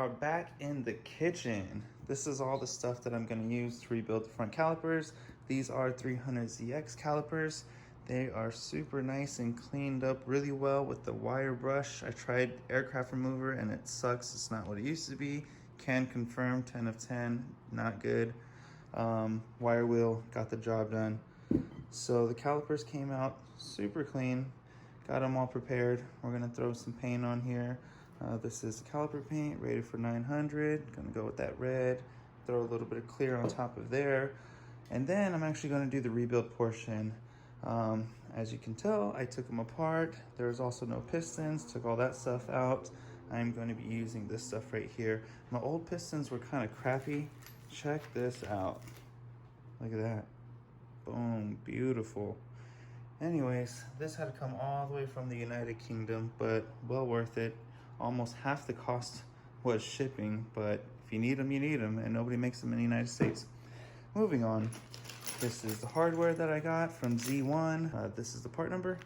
are back in the kitchen. This is all the stuff that I'm going to use to rebuild the front calipers. These are 300ZX calipers. They are super nice and cleaned up really well with the wire brush. I tried aircraft remover and it sucks. It's not what it used to be. Can confirm 10 of 10, not good. Wire wheel got the job done. So the calipers came out super clean. Got them all prepared. We're gonna throw some paint on here. This is caliper paint rated for 900. Gonna go with that red. Throw a little bit of clear on top of there. And then I'm actually gonna do the rebuild portion. As you can tell, I took them apart. There's also no pistons, took all that stuff out. I'm going to be using this stuff right here. My old pistons were kind of crappy. Check this out. Look at that. Boom, beautiful. Anyways, this had to come all the way from the United Kingdom, but well worth it. Almost half the cost was shipping, but if you need them, you need them, and nobody makes them in the United States. Moving on. This is the hardware that I got from Z1. This is the part number.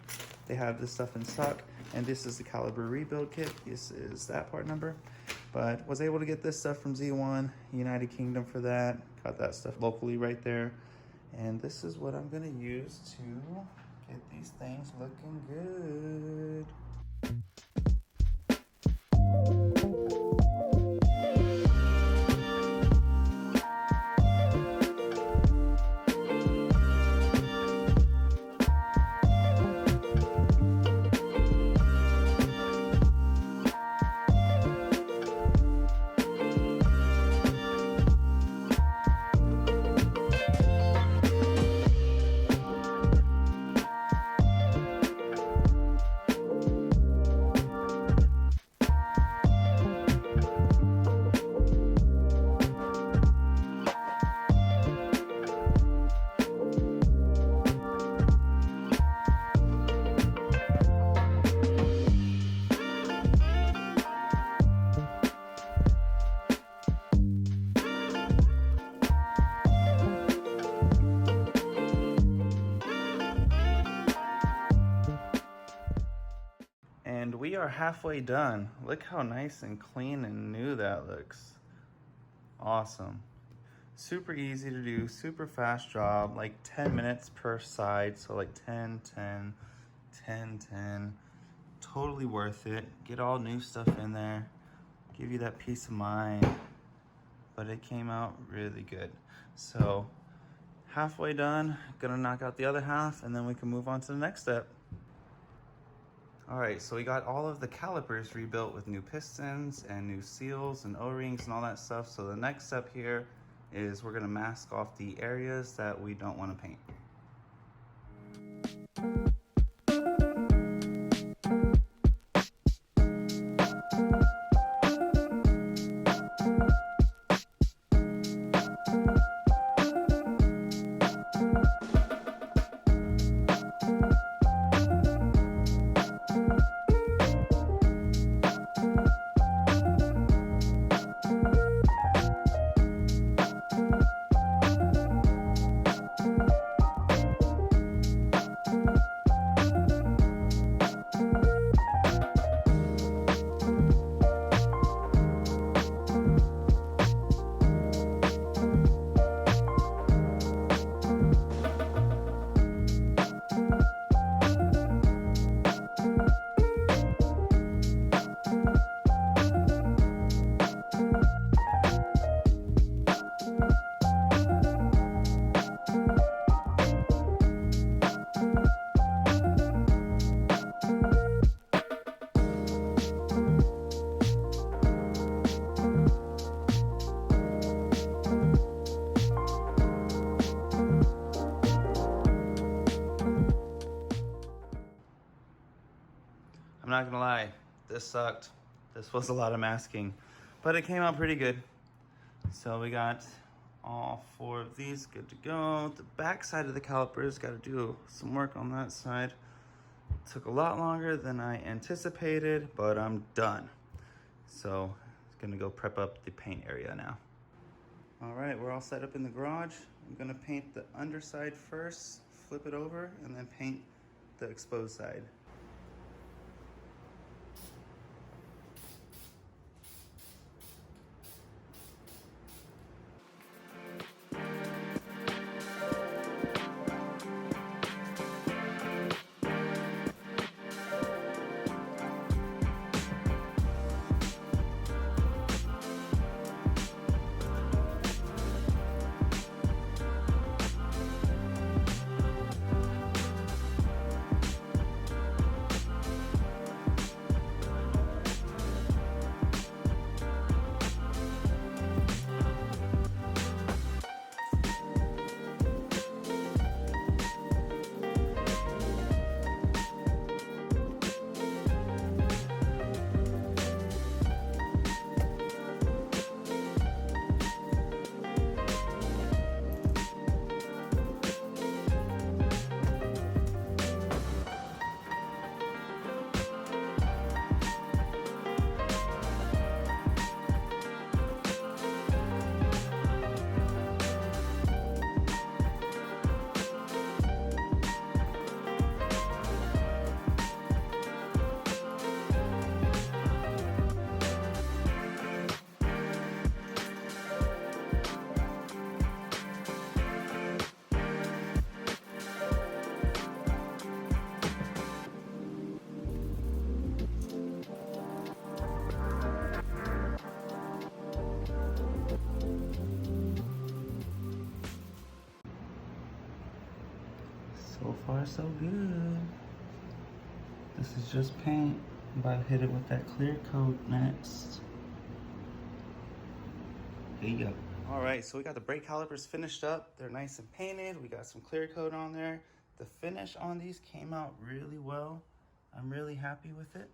They have this stuff in stock, and this is the Caliper Rebuild kit. This is that part number. But was able to get this stuff from Z1, United Kingdom for that. Got that stuff locally right there. And this is what I'm gonna use to get these things looking good. And we are halfway done. Look how nice and clean and new that looks. Awesome. Super easy to do, super fast job, like 10 minutes per side. So like 10, 10, 10, 10. Totally worth it. Get all new stuff in there. Give you that peace of mind. But it came out really good. So halfway done, gonna knock out the other half and then we can move on to the next step. All right, so we got all of the calipers rebuilt with new pistons and new seals and O-rings and all that stuff. So the next step here is we're gonna mask off the areas that we don't wanna paint. I'm not gonna lie, this sucked. This was a lot of masking, but it came out pretty good. So we got all 4 of these good to go. The back side of the calipers, got to do some work on that side. Took a lot longer than I anticipated, but I'm done. So I'm gonna go prep up the paint area now. All right, we're all set up in the garage. I'm gonna paint the underside first, flip it over, and then paint the exposed side. So far, so good. This is just paint. I'm about to hit it with that clear coat next. Here you go. All right, so we got the brake calipers finished up. They're nice and painted. We got some clear coat on there. The finish on these came out really well. I'm really happy with it.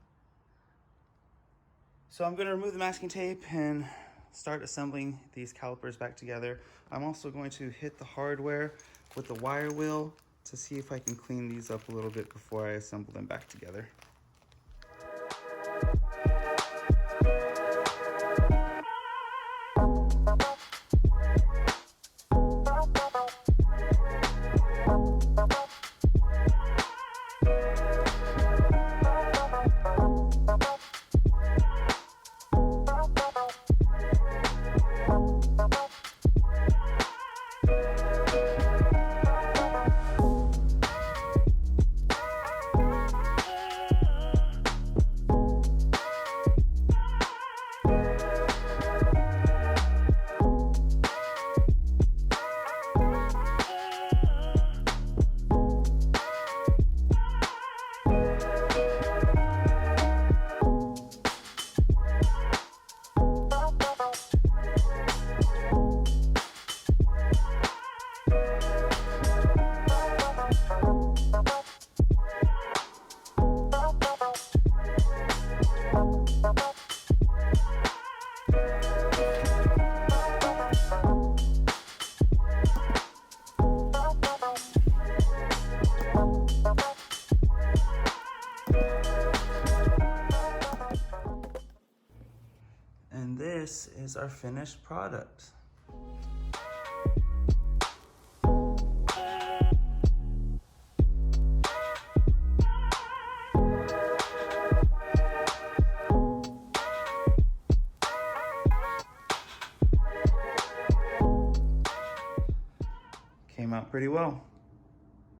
So I'm gonna remove the masking tape and start assembling these calipers back together. I'm also going to hit the hardware with the wire wheel to see if I can clean these up a little bit before I assemble them back together. And this is our finished product. Came out pretty well.